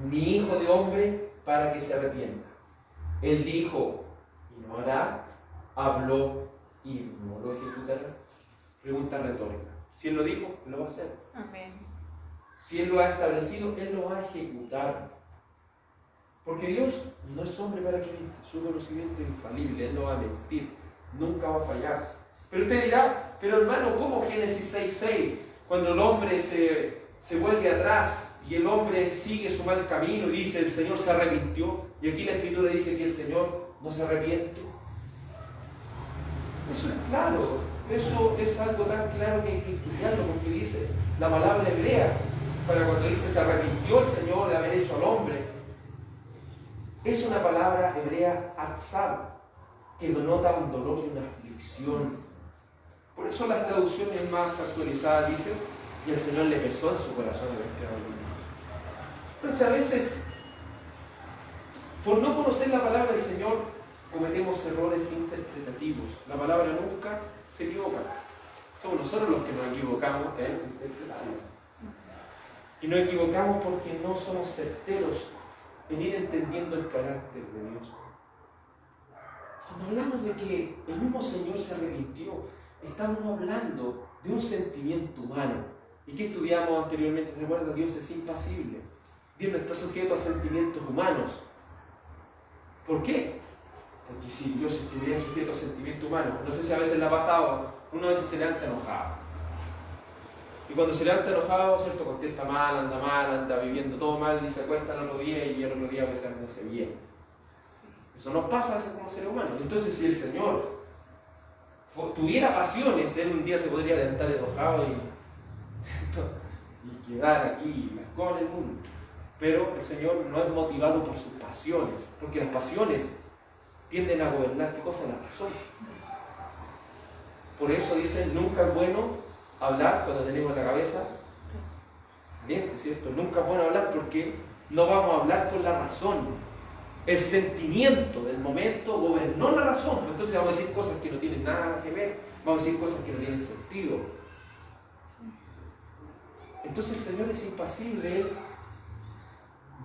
ni hijo de hombre para que se arrepienta. Él dijo y no hará, habló y no lo ejecutará. Pregunta retórica. Si Él lo dijo, lo va a hacer. Amén. Si Él lo ha establecido, Él lo va a ejecutar. Porque Dios no es hombre para que mienta. Su conocimiento es infalible. Él no va a mentir. Nunca va a fallar. Pero usted dirá, pero hermano, ¿cómo Génesis 6:6? Cuando el hombre se vuelve atrás y el hombre sigue su mal camino y dice, el Señor se arrepintió. Y aquí la Escritura dice que el Señor no se arrepiente. Eso es claro. Eso es algo tan claro que hay que estudiarlo, porque dice la palabra hebrea, para cuando dice se arrepintió el Señor de haber hecho al hombre, es una palabra hebrea atzab, que denota un dolor y una aflicción. Por eso las traducciones más actualizadas dicen, y el Señor le pesó en su corazón de este dolor. Entonces a veces, por no conocer la palabra del Señor, cometemos errores interpretativos. La palabra nunca se equivoca. Somos nosotros los que nos equivocamos en interpretarla. Y nos equivocamos porque no somos certeros en ir entendiendo el carácter de Dios. Cuando hablamos de que el mismo Señor se arrepintió, estamos hablando de un sentimiento humano. ¿Y qué estudiamos anteriormente? ¿Se acuerdan? Dios es impasible. Dios no está sujeto a sentimientos humanos. ¿Por qué? Porque si Dios estuviera sujeto a sentimientos humanos, no sé si a veces le ha pasado, uno a veces se levanta enojado. Y cuando se levanta enojado, ¿cierto? Contesta mal, anda viviendo todo mal, y se acuesta el otro día y el otro día a veces anda bien. Eso nos pasa a veces como seres humanos. Entonces, si el Señor tuviera pasiones, Él un día se podría levantar enojado y quedar aquí con el mundo. Pero el Señor no es motivado por sus pasiones, porque las pasiones tienden a gobernar, ¿qué cosa? La razón. Por eso dicen, nunca es bueno hablar cuando tenemos la cabeza caliente, ¿cierto? Nunca es bueno hablar porque no vamos a hablar con la razón. El sentimiento del momento gobernó la razón. Entonces vamos a decir cosas que no tienen nada que ver, vamos a decir cosas que no tienen sentido. Entonces el Señor es impasible, Él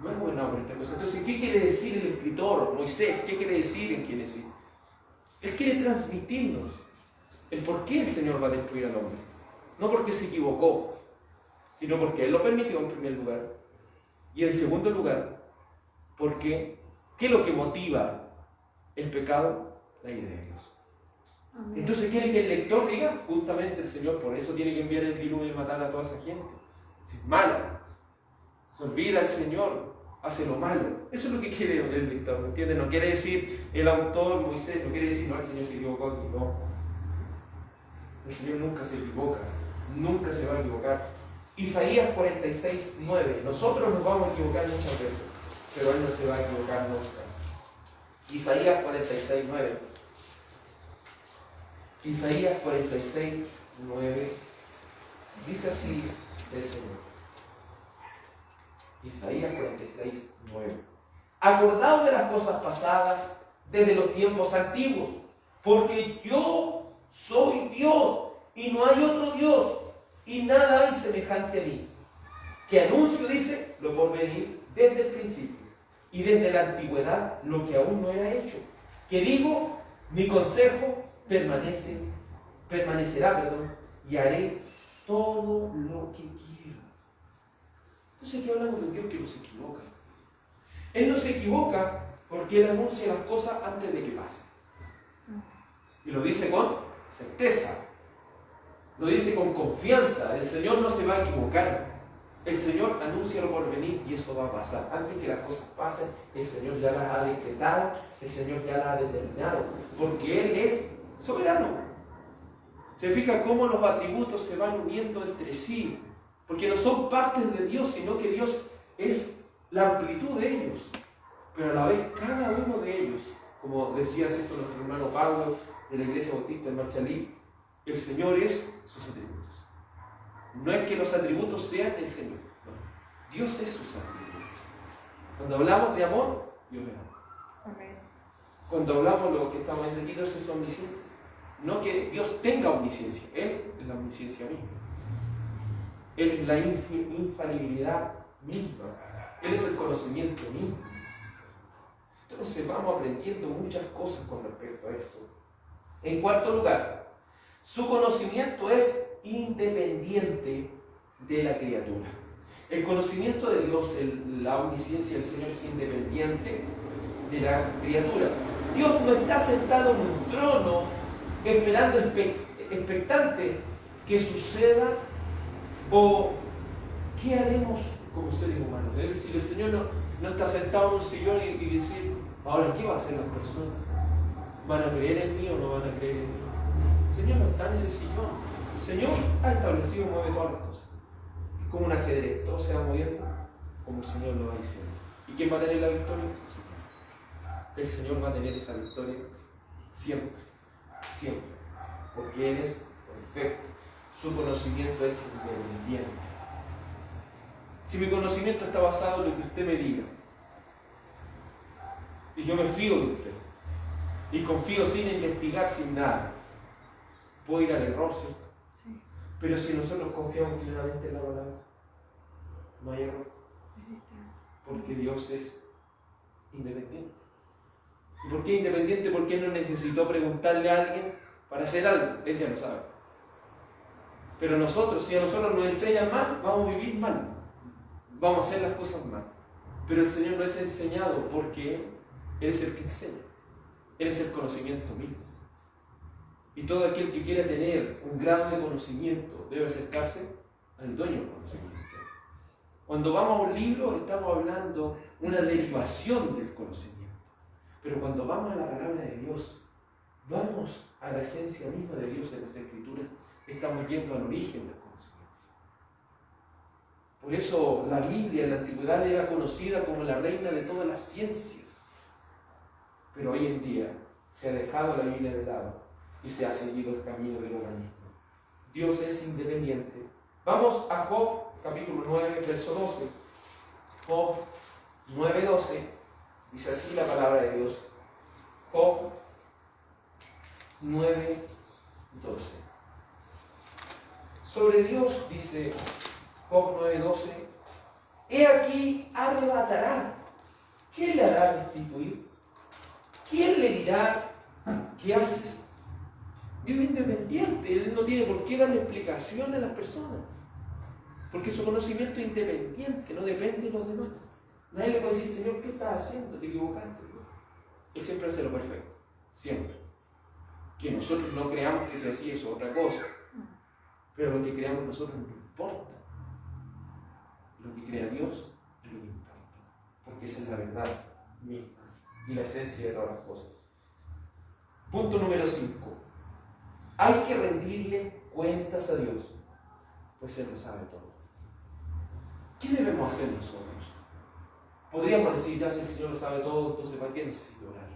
no es bueno por esta cosa. Entonces, ¿qué quiere decir el escritor, Moisés? ¿Qué quiere decir en Génesis? Él quiere transmitirnos el por qué el Señor va a destruir al hombre. No porque se equivocó, sino porque Él lo permitió en primer lugar. Y en segundo lugar, porque ¿qué es lo que motiva el pecado? La ira de Dios. Amén. Entonces quiere que el lector diga, justamente el Señor por eso tiene que enviar el diluvio y matar a toda esa gente. Es mala. Se olvida el Señor, hace lo malo. Eso es lo que quiere el lector, ¿me entiendes? No quiere decir el autor, Moisés, no quiere decir, no, el Señor se equivocó aquí, no. El Señor nunca se equivoca, nunca se va a equivocar. Isaías 46, 9. Nosotros nos vamos a equivocar muchas veces, pero Él no se va a equivocar nunca. Isaías 46, 9. Isaías 46, 9. Dice así el Señor. Isaías 46, 9. Acordaos de las cosas pasadas desde los tiempos antiguos, porque yo soy Dios y no hay otro Dios, y nada hay semejante a mí. Que anuncio, dice, lo por venir desde el principio, y desde la antigüedad lo que aún no era hecho. Que digo, mi consejo permanecerá, y haré todo lo que quiero. Entonces aquí hablamos de un Dios que no se equivoca. Él no se equivoca porque Él anuncia las cosas antes de que pasen. Y lo dice con certeza. Lo dice con confianza. El Señor no se va a equivocar. El Señor anuncia lo por venir y eso va a pasar. Antes que las cosas pasen, el Señor ya las ha decretado, el Señor ya las ha determinado. Porque Él es soberano. Se fija cómo los atributos se van uniendo entre sí. Porque no son partes de Dios, sino que Dios es la amplitud de ellos. Pero a la vez cada uno de ellos, como decía esto nuestro hermano Pablo de la Iglesia Bautista en Machalí, el Señor es sus atributos. No es que los atributos sean el Señor, no. Dios es sus atributos. Cuando hablamos de amor, Dios es amor. Amén. Cuando hablamos de lo que estamos entendidos es omnisciente. No que Dios tenga omnisciencia, Él es la omnisciencia misma. Él es la infalibilidad misma. Él es el conocimiento mismo. Entonces vamos aprendiendo muchas cosas con respecto a esto. En cuarto lugar, su conocimiento es independiente de la criatura. El conocimiento de Dios, la omnisciencia del Señor es independiente de la criatura. Dios no está sentado en un trono esperando expectante que suceda o qué haremos como seres humanos. Es decir, el Señor no está sentado en un sillón y decir, ahora, ¿qué va a hacer las personas? ¿Van a creer en mí o no van a creer en mí? El Señor no está en ese sillón. El Señor ha establecido y mueve todas las cosas. Es como un ajedrez, todo se va moviendo como el Señor lo va diciendo. ¿Y quién va a tener la victoria? El Señor. El Señor va a tener esa victoria siempre, siempre, porque Él es perfecto. Su conocimiento es independiente. Si mi conocimiento está basado en lo que usted me diga, y yo me fío de usted, y confío sin investigar, sin nada, puedo ir al error, ¿cierto? Sí. Pero si nosotros confiamos plenamente en la palabra, no hay error, porque Dios es independiente. ¿Y por qué independiente? Porque Él no necesitó preguntarle a alguien para hacer algo, Él ya lo sabe. Pero nosotros, si a nosotros nos enseñan mal, vamos a vivir mal, vamos a hacer las cosas mal. Pero el Señor no es enseñado porque Él es el que enseña, Él es el conocimiento mismo. Y todo aquel que quiera tener un grado de conocimiento debe acercarse al dueño del conocimiento. Cuando vamos a un libro estamos hablando una derivación del conocimiento. Pero cuando vamos a la palabra de Dios, vamos a la esencia misma de Dios en las Escrituras, estamos yendo al origen del conocimiento. Por eso la Biblia en la antigüedad era conocida como la reina de todas las ciencias. Pero hoy en día se ha dejado la Biblia de lado y se ha seguido el camino del humanismo. Dios es independiente. Vamos a Job, capítulo 9, verso 12. Job 9, 12. Dice así la palabra de Dios. Job 9, 12. Sobre Dios dice Job 9, 12. He aquí arrebatará. ¿Quién le hará restituir? ¿Quién le dirá qué haces? Dios es independiente, Él no tiene por qué darle explicación a las personas, porque su conocimiento es independiente, no depende de los demás. Nadie le puede decir, Señor, ¿qué estás haciendo? Te equivocaste. Él siempre hace lo perfecto, siempre. Que nosotros no creamos que sea así, eso es otra cosa. Pero lo que creamos nosotros no importa. Lo que crea Dios es lo que importa. Porque esa es la verdad misma y la esencia de todas las cosas. Punto número 5. Hay que rendirle cuentas a Dios, pues Él lo sabe todo. ¿Qué debemos hacer nosotros? Podríamos decir, ya si el Señor lo sabe todo, entonces ¿para qué necesito orar?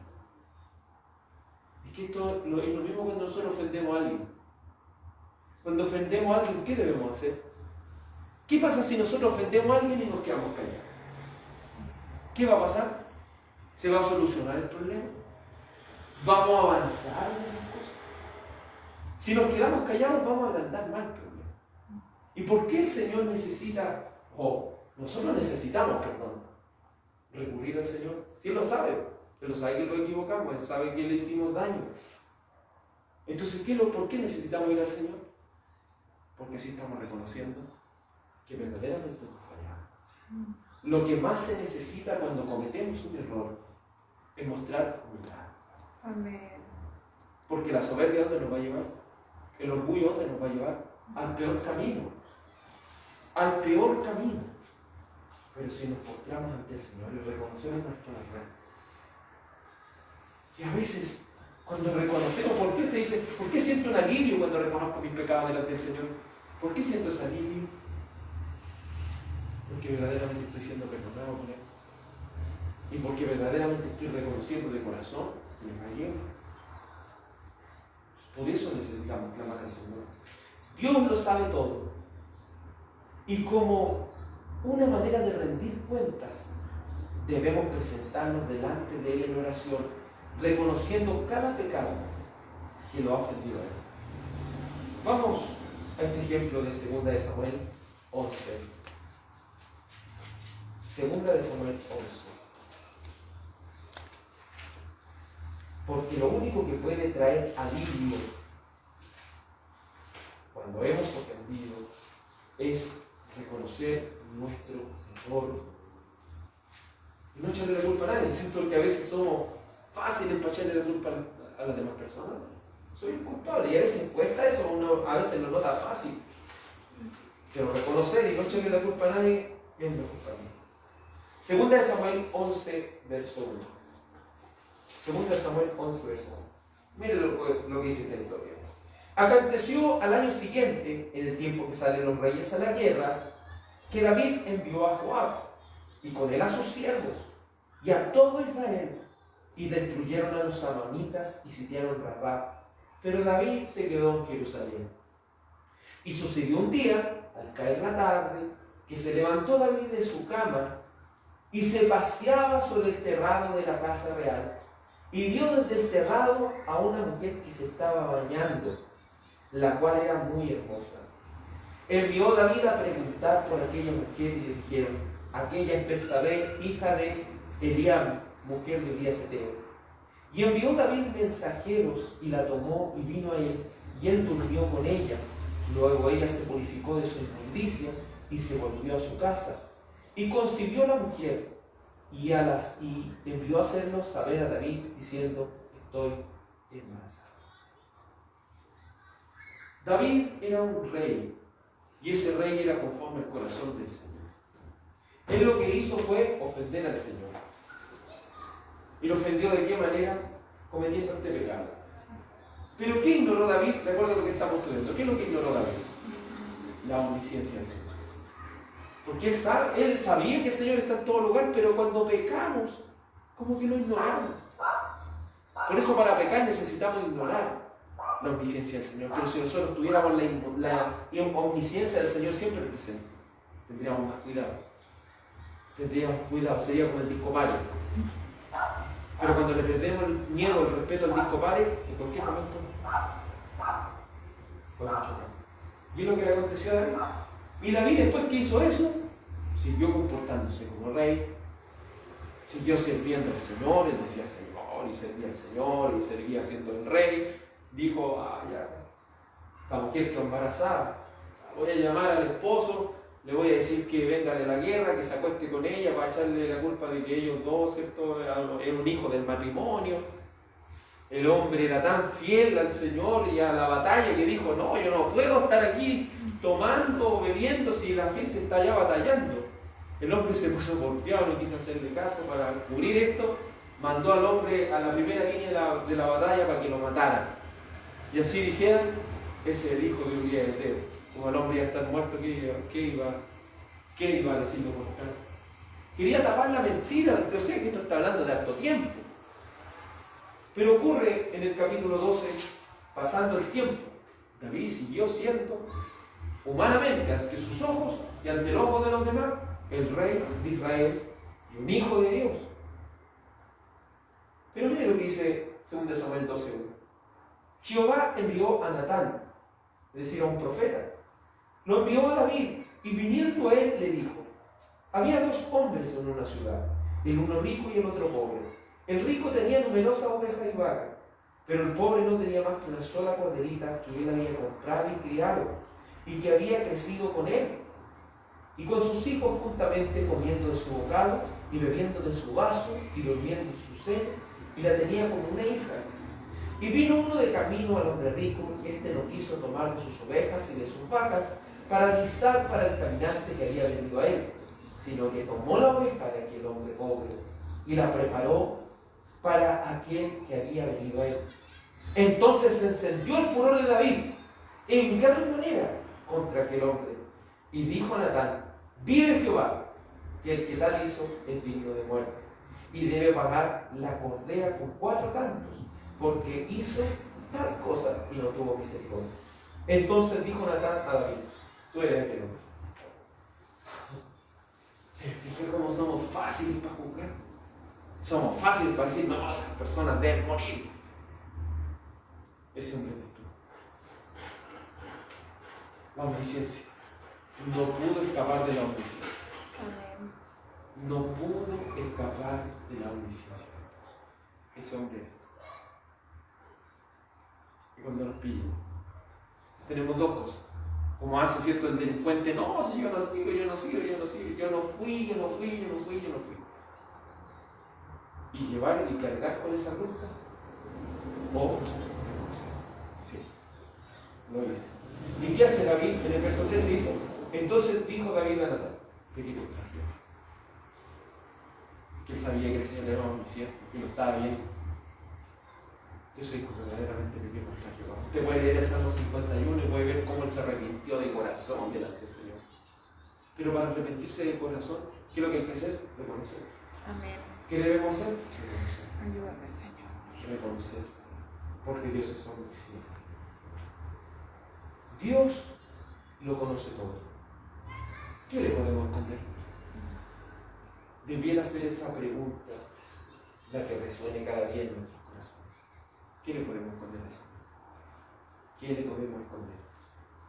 Es que esto es lo mismo cuando nosotros ofendemos a alguien. Cuando ofendemos a alguien, ¿qué debemos hacer? ¿Qué pasa si nosotros ofendemos a alguien y nos quedamos callados? ¿Qué va a pasar? ¿Se va a solucionar el problema? ¿Vamos a avanzar en las cosas? Si nos quedamos callados, vamos a agrandar más el problema. ¿Y por qué el Señor necesita, nosotros necesitamos, recurrir al Señor? Si Él lo sabe, Él lo sabe que lo equivocamos, Él sabe que le hicimos daño. Entonces, ¿por qué necesitamos ir al Señor? Porque así estamos reconociendo que verdaderamente nos fallamos. Lo que más se necesita cuando cometemos un error es mostrar humildad. Amén. Porque la soberbia, ¿dónde nos va a llevar? El orgullo, ¿dónde nos va a llevar? Al peor camino. Al peor camino. Pero si nos postramos ante el Señor y reconocemos nuestro error. Y a veces, cuando reconocemos, ¿por qué usted dice, por qué siento un alivio cuando reconozco mis pecados delante del Señor? ¿Por qué siento ese alivio? Porque verdaderamente estoy siendo perdonado por Él. Y porque verdaderamente estoy reconociendo de corazón que me fallé. Por eso necesitamos clamar al Señor. Dios lo sabe todo. Y como una manera de rendir cuentas, debemos presentarnos delante de Él en oración, reconociendo cada pecado que lo ha ofendido a Él. Vamos a este ejemplo de 2 de Samuel 11. 2 de Samuel 11. Porque lo único que puede traer alivio cuando hemos ofendido es reconocer nuestro error. Y no echarle la culpa a nadie. Siento que a veces somos fáciles para echarle la culpa a las demás personas. Soy un culpable y a veces cuesta eso, uno a veces lo nota fácil. Pero reconocer y no echarle la culpa a nadie es mejor para mí. 2 de Samuel 11, verso 1. 2 de Samuel 11, verso 1. Mire lo que dice esta historia. Aconteció al año siguiente, en el tiempo que salen los reyes a la guerra, que David envió a Joab, y con él a sus siervos, y a todo Israel, y destruyeron a los amonitas y sitiaron Rabá. Pero David se quedó en Jerusalén. Y sucedió un día, al caer la tarde, que se levantó David de su cama, y se paseaba sobre el terrado de la casa real, y vio desde el terrado a una mujer que se estaba bañando, la cual era muy hermosa. Envió David a preguntar por aquella mujer y le dijeron: aquella es Betsabé, hija de Eliam, mujer de Urías Eteo. Y envió David mensajeros y la tomó y vino a él, y él durmió con ella. Luego ella se purificó de su inmundicia y se volvió a su casa. Y concibió la mujer y envió a hacerlo saber a David, diciendo: estoy embarazada. David era un rey, y ese rey era conforme al corazón del Señor. Él lo que hizo fue ofender al Señor. ¿Y lo ofendió de qué manera? Cometiendo este pecado. ¿Pero qué ignoró David? Recuerda lo que estamos estudiando. ¿Qué es lo que ignoró David? La omnisciencia del Señor. Porque él sabía que el Señor está en todo lugar, pero cuando pecamos, como que lo ignoramos. Por eso para pecar necesitamos ignorar la omnisciencia del Señor. Pero si nosotros tuviéramos la omnisciencia del Señor siempre presente, tendríamos más cuidado. Sería como el disco Mario. Pero cuando le perdemos el miedo, el respeto al disco Mario, en cualquier momento podemos chocar. ¿Y es lo que le aconteció a David? Y David, después que hizo eso, siguió comportándose como rey, siguió sirviendo al Señor, él decía Señor, y servía al Señor, y servía siendo el rey. Dijo: ya, esta mujer que embarazada, voy a llamar al esposo, le voy a decir que venga de la guerra, que se acueste con ella para echarle la culpa de que ellos dos, ¿cierto?, era un hijo del matrimonio. El hombre era tan fiel al Señor y a la batalla que dijo, no, yo no puedo estar aquí tomando o bebiendo si la gente está allá batallando. El hombre se puso porfiado, no quiso hacerle caso. Para cubrir esto, mandó al hombre a la primera línea de la batalla para que lo mataran. Y así dijeron, ese es el hijo de Uría de Eteo. Como el hombre ya está muerto, ¿qué iba a decirlo por acá? Quería tapar la mentira, o sea que esto está hablando de harto tiempo. Pero ocurre en el capítulo 12, pasando el tiempo, David siguió siendo, humanamente, ante sus ojos y ante el ojo de los demás, el rey de Israel y un hijo de Dios. Pero mire lo que dice 2 Samuel 12:1. Jehová envió a Natán, es decir, a un profeta. Lo envió a David y viniendo a él le dijo: había dos hombres en una ciudad, el uno rico y el otro pobre. El rico tenía numerosas ovejas y vacas, pero el pobre no tenía más que una sola corderita que él había comprado y criado, y que había crecido con él, y con sus hijos juntamente comiendo de su bocado, y bebiendo de su vaso, y durmiendo en su seno, y la tenía como una hija. Y vino uno de camino al hombre rico, y éste no quiso tomar de sus ovejas y de sus vacas para guisar para el caminante que había venido a él, sino que tomó la oveja de aquel hombre pobre y la preparó para aquel que había venido a él. Entonces se encendió el furor de David en gran manera contra aquel hombre. Y dijo a Natán: vive Jehová, que el que tal hizo es digno de muerte, y debe pagar la cordera con 4 tantos, porque hizo tal cosa y no tuvo misericordia. Entonces dijo Natán a David: tú eres el hombre. ¿Se fijan cómo somos fáciles para juzgar? Somos fáciles para decir, no, esas personas deben morir. Ese hombre eres tú. La omnisciencia. No pudo escapar de la omnisciencia. No pudo escapar de la omnisciencia. Ese hombre eres tú. Y cuando nos pillan, tenemos dos cosas. Como hace cierto el delincuente, no, si yo no sigo, yo no fui. Y llevar y cargar con esa ruta, o reconocer. Sí, lo hizo. ¿Y qué hace David? En el verso 13 dice: entonces dijo David a Natán: pequé contra Jehová. Que él sabía que el Señor era omnisciente, que lo estaba viendo. Yo soy verdaderamente pequé contra Jehová. Usted puede leer el Salmo 51 y puede ver cómo él se arrepintió de corazón delante del Señor. Pero para arrepentirse de corazón, ¿qué es lo que hay que hacer? Reconocer. Amén. ¿Qué debemos hacer? Reconocer. Ayúdame, Señor. Reconocer. Porque Dios es omnisciente. Dios lo conoce todo. ¿Qué le podemos esconder? Debiera ser esa pregunta la que resuene cada día en nuestros corazones. ¿Qué le podemos esconder a eso? ¿Qué le podemos esconder?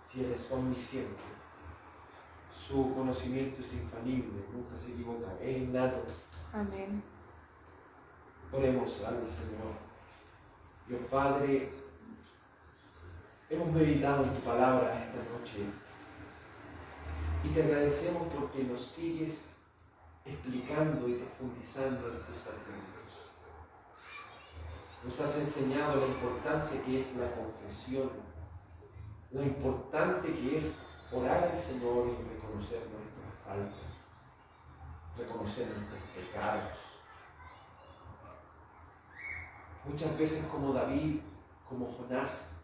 Si Él es omnisciente, su conocimiento es infalible, nunca se equivoca, es innato. Amén. Oremos al Señor. Dios Padre, hemos meditado en tu palabra esta noche y te agradecemos porque nos sigues explicando y profundizando en tus argumentos. Nos has enseñado la importancia que es la confesión, lo importante que es orar al Señor y reconocer nuestras faltas, reconocer nuestros pecados. Muchas veces, como David, como Jonás,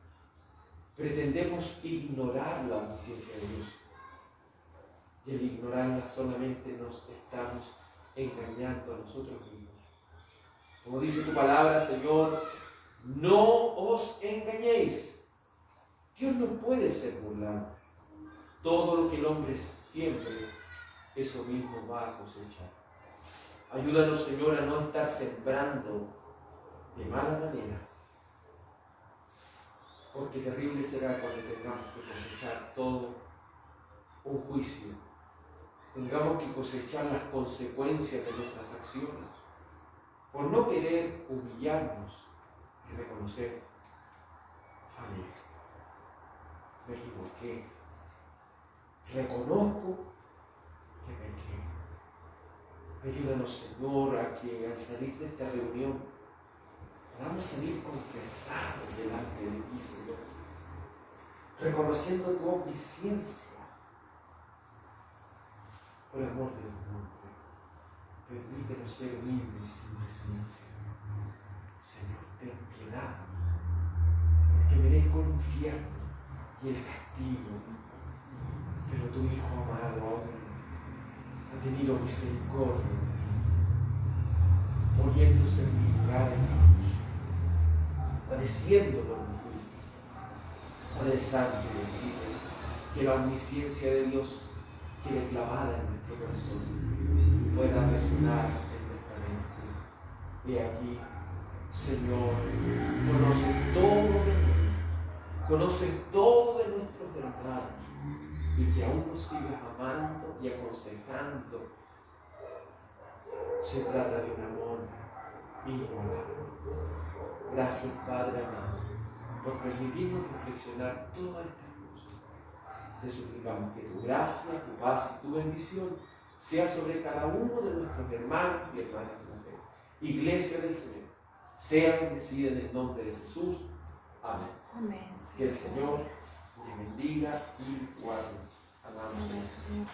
pretendemos ignorar la omnisciencia de Dios. Y al ignorarla solamente nos estamos engañando a nosotros mismos. Como dice tu palabra, Señor, no os engañéis. Dios no puede ser burlado. Todo lo que el hombre siembre, eso mismo va a cosechar. Ayúdanos, Señor, a no estar sembrando de mala manera, porque terrible será cuando tengamos que cosechar todo un juicio, tengamos que cosechar las consecuencias de nuestras acciones, por no querer humillarnos y reconocer: fallé, me equivoqué, reconozco que pequé. Ayúdanos, Señor, a que al salir de esta reunión podamos salir confesados delante de ti, Señor, reconociendo tu omnisciencia. Por amor de tu nombre, permítenos ser libres sin presencia. Señor, ten piedad, porque merezco el infierno y el castigo, pero tu Hijo amado ha tenido misericordia, poniéndose en mi lugar en la cruz, padeciendo por mi culpa. Padre Santo y bendito, que la omnisciencia de Dios quede clavada en nuestro corazón y pueda resonar en nuestra mente. Y aquí, Señor, conoce todo de nuestros hermanos y que aún nos sigas amando y aconsejando. Se trata de un amor inigualable. Gracias, Padre amado, por permitirnos reflexionar todas estas cosas. Te suplicamos que tu gracia, tu paz y tu bendición sea sobre cada uno de nuestros hermanos y hermanas de la fe. Iglesia del Señor, sea bendecida en el nombre de Jesús. Amén. Amén. Que el Señor te bendiga y guarde. Amamos. Amén, Señor.